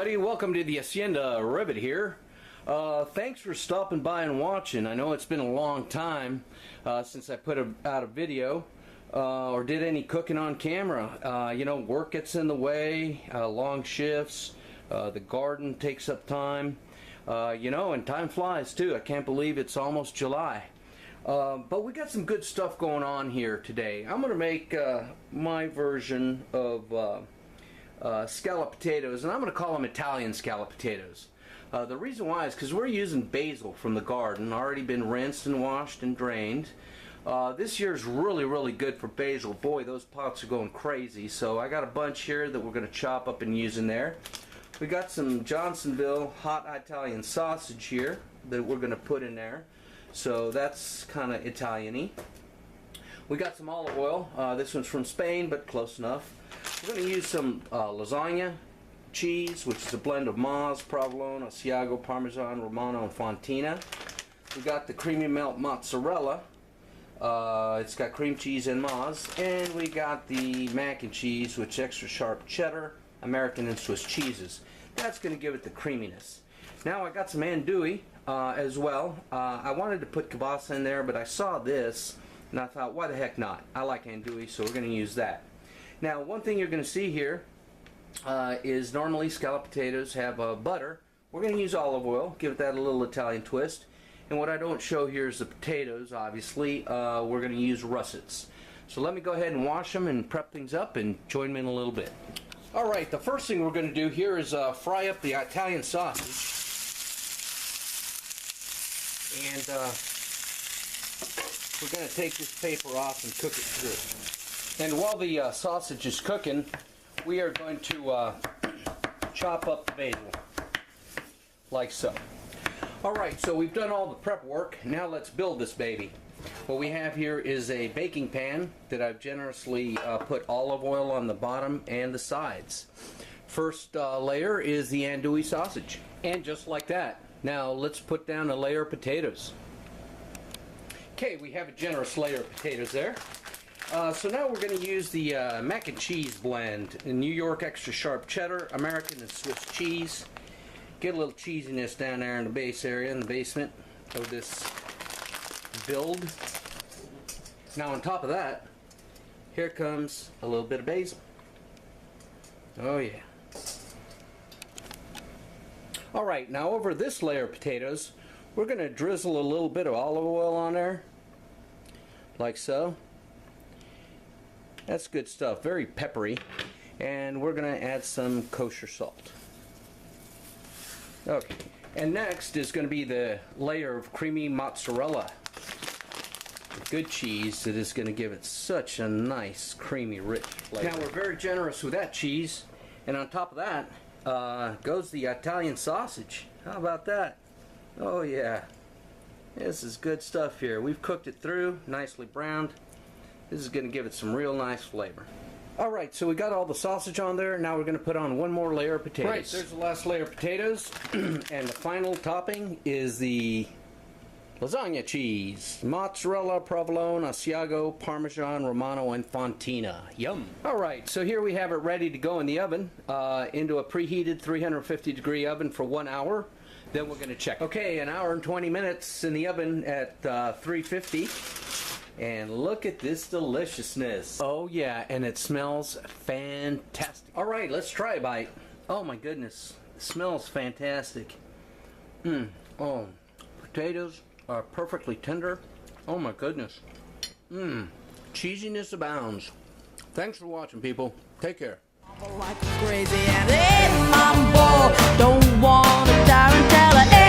everybody, welcome to the Hacienda Ribbit here. Thanks for stopping by and watching. I know it's been a long time since I put out a video or did any cooking on camera. You know, work gets in the way, long shifts, the garden takes up time, you know, and time flies too. I can't believe it's almost July. But we got some good stuff going on here today. I'm going to make my version of scalloped potatoes, and I'm going to call them Italian scalloped potatoes. The reason why is because we're using basil from the garden, already been rinsed and washed and drained. This year's really good for basil. Boy, those pots are going crazy. So I got a bunch here that we're going to chop up and use in there. We got some Johnsonville hot Italian sausage here that we're going to put in there. So that's kind of Italian-y. We got some olive oil. This one's from Spain, but close enough. We're going to use some lasagna cheese, which is a blend of Maz, provolone, Asiago, Parmesan, Romano, and Fontina. We got the creamy melt mozzarella. It's got cream cheese and Maz. And we got the mac and cheese, which is extra sharp cheddar, American and Swiss cheeses. That's going to give it the creaminess. Now I got some andouille as well. I wanted to put kielbasa in there, but I saw this and I thought, why the heck not? I like andouille, so we're going to use that. Now, one thing you're going to see here is normally scalloped potatoes have butter. We're going to use olive oil, give that a little Italian twist. And what I don't show here is the potatoes, obviously. We're going to use russets. So let me go ahead and wash them and prep things up, and join me in a little bit. Alright, the first thing we're going to do here is fry up the Italian sausage. And we're going to take this paper off and cook it through. And while the sausage is cooking, we are going to chop up the basil, like so. Alright, so we've done all the prep work. Now let's build this baby. What we have here is a baking pan that I've generously put olive oil on the bottom and the sides. First layer is the andouille sausage. And just like that. Now let's put down a layer of potatoes. Okay, we have a generous layer of potatoes there. So now we're going to use the mac and cheese blend. New York extra sharp cheddar, American and Swiss cheese. Get a little cheesiness down there in the base area, in the basement of this build. Now on top of that, here comes a little bit of basil. Oh yeah. Alright, now over this layer of potatoes, we're going to drizzle a little bit of olive oil on there, like so. That's good stuff, very peppery. And we're going to add some kosher salt. Okay, and next is going to be the layer of creamy mozzarella. Good cheese that is going to give it such a nice, creamy, rich flavor. Now we're very generous with that cheese. And on top of that goes the Italian sausage. How about that? Oh yeah. This is good stuff here. We've cooked it through, nicely browned. This is going to give it some real nice flavor. Alright, so we got all the sausage on there. Now we're going to put on one more layer of potatoes. Right, there's the last layer of potatoes. And the final topping is the lasagna cheese. Mozzarella, provolone, Asiago, Parmesan, Romano, and Fontina. Yum! Alright, so here we have it ready to go in the oven. Into a preheated 350-degree oven for 1 hour. Then we're going to check. Okay, an hour and 20 minutes in the oven at 350. And look at this deliciousness. Oh yeah, and it smells fantastic. Alright, let's try a bite. Oh my goodness, it smells fantastic. Oh, potatoes are perfectly tender. Oh my goodness. Cheesiness abounds. Thanks for watching, people. Take care. Like crazy and mambo, don't wanna die and tell her.